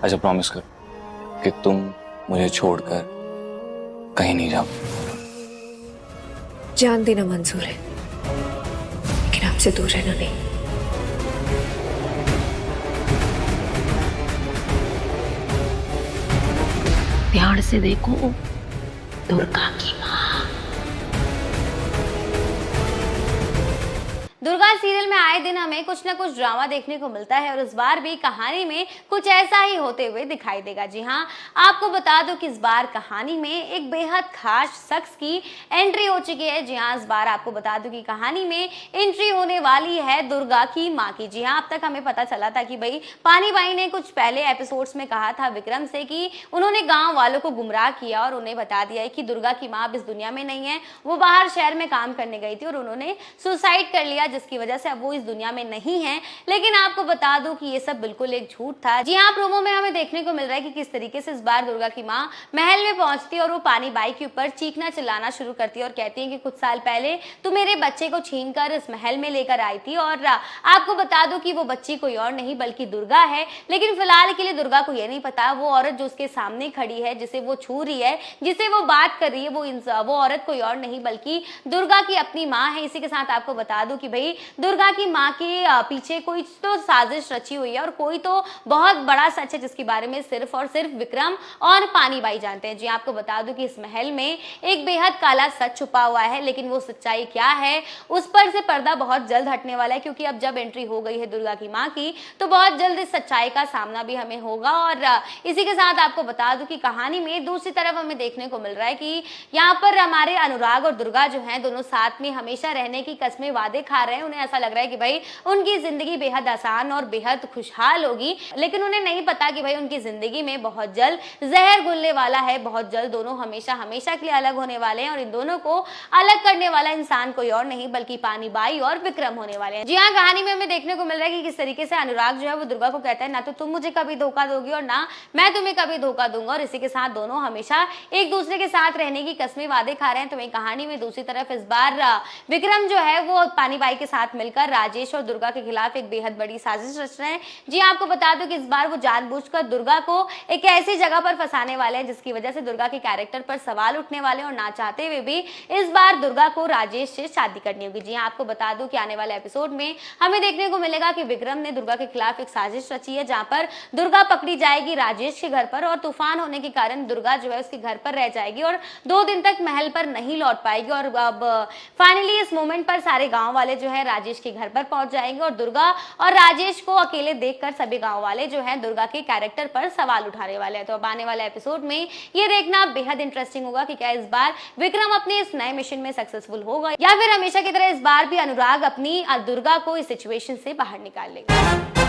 अच्छा प्रॉमिस कर कि तुम मुझे छोड़कर कहीं नहीं जाओ। जान देना मंजूर है, लेकिन आपसे दूर रहना नहीं। ध्यान से देखो, दुर्गा की माँ। दुर्गा सीरियल में आए दिन हमें कुछ ना कुछ ड्रामा देखने को मिलता है और इस बार भी कहानी में कुछ ऐसा ही होते हुए दिखाई देगा। जी हाँ, आपको बता दो कि इस बार कहानी में एक बेहद खास शख्स की एंट्री हो चुकी है। जी हाँ, इस बार आपको बता दूं कि कहानी में एंट्री होने वाली है दुर्गा की माँ की। जी हाँ, अब तक हमें पता चला था कि भाई पानी बाई ने कुछ पहले एपिसोड्स में कहा था विक्रम से कि उन्होंने गाँव वालों को गुमराह किया और उन्हें बता दिया है कि दुर्गा की माँ अब इस दुनिया में नहीं है, वो बाहर शहर में काम करने गई थी और उन्होंने सुसाइड कर लिया, जिसकी वजह से अब वो इस दुनिया में नहीं है। लेकिन आपको बता दूं कि ये सब बिल्कुल एक झूठ था। जी हाँ, प्रोमो में हमें देखने को मिल रहा है कि किस तरीके से इस बार दुर्गा की माँ महल में पहुंचती है और वो पानी बाई के ऊपर चीखना चिल्लाना शुरू करती है और कहती है कि कुछ साल पहले तू मेरे बच्चे को छीन कर इस महल में लेकर आई थी। और आपको बता दूं कि वो बच्ची कोई और नहीं बल्कि दुर्गा है। लेकिन फिलहाल के लिए दुर्गा को यह नहीं पता वो औरत जो उसके सामने खड़ी है, जिसे वो छू रही है, जिसे वो बात कर रही है, वो औरत कोई और नहीं बल्कि दुर्गा की अपनी माँ है। इसी के साथ आपको बता दूं कि भाई दुर्गा की माँ के पीछे कोई तो साजिश रची हुई है और कोई तो बहुत बड़ा सच है जिसके बारे में सिर्फ और सिर्फ विक्रम और पानी बाई जानते हैं। जी आपको बता दूं कि इस महल में एक बेहद काला सच छुपा हुआ है, लेकिन वो सच्चाई क्या है उस पर से पर्दा बहुत जल्द हटने वाला है, क्योंकि अब जब एंट्री हो गई है दुर्गा की माँ की तो बहुत जल्द इस सच्चाई का सामना भी हमें होगा। और इसी के साथ आपको बता दूं कि कहानी में दूसरी तरफ हमें देखने को मिल रहा है कि यहाँ पर हमारे अनुराग और दुर्गा जो है दोनों साथ में हमेशा रहने की कस्में वादे खा रहे हैं। उन्हें ऐसा लग रहा है कि भाई उनकी जिंदगी बेहद आसान और बेहद खुशहाल होगी, लेकिन उन्हें नहीं पता कि भाई उनकी जिंदगी में बहुत जल्द जहर घुलने वाला है। बहुत जल्द दोनों हमेशा हमेशा के लिए अलग होने वाले हैं और इन दोनों को अलग करने वाला इंसान कोई और नहीं बल्कि पानी बाई और विक्रम होने वाले हैं। जी हाँ, कहानी में हमें देखने को मिल रहा है कि किस तरीके से अनुराग जो है वो दुर्गा को कहता है ना तो तुम मुझे कभी धोखा दोगी और ना मैं तुम्हें कभी धोखा दूंगा, और इसी के साथ दोनों हमेशा एक दूसरे के साथ रहने की कस्में वादे खा रहे हैं। तो वही कहानी में दूसरी तरफ इस बार विक्रम जो है वो पानी बाई के साथ मिलकर राजेश और दुर्गा के खिलाफ एक बेहद बड़ी साजिश रच रहे हैं। जी आपको बता दूं कि इस बार वो जानबूझकर दुर्गा को एक ऐसी जगह पर फंसाने वाले हैं जिसकी वजह से दुर्गा के कैरेक्टर पर सवाल उठने वाले हैं और ना चाहते हुए भी इस बार दुर्गा को राजेश से शादी करनी होगी। जी आपको बता दूं कि आने वाले एपिसोड में हमें देखने को मिलेगा कि विक्रम ने दुर्गा के खिलाफ एक साजिश रची है जहां पर दुर्गा पकड़ी जाएगी राजेश के घर पर और तूफान होने के कारण दुर्गा जो है उसके घर पर रह जाएगी और 2 दिन तक महल पर नहीं लौट पाएगी। और अब फाइनली इस मोमेंट पर सारे गांव वाले जो है राजेश के घर पर पहुंच जाएंगे और दुर्गा और राजेश को अकेले देखकर सभी गांव वाले जो हैं दुर्गा के कैरेक्टर पर सवाल उठाने वाले हैं। तो अब आने वाले एपिसोड में ये देखना बेहद इंटरेस्टिंग होगा कि क्या इस बार विक्रम अपने इस नए मिशन में सक्सेसफुल होगा या फिर हमेशा की तरह इस बार भी अनुराग अपनी दुर्गा को इस सिचुएशन से बाहर निकाल लेगा।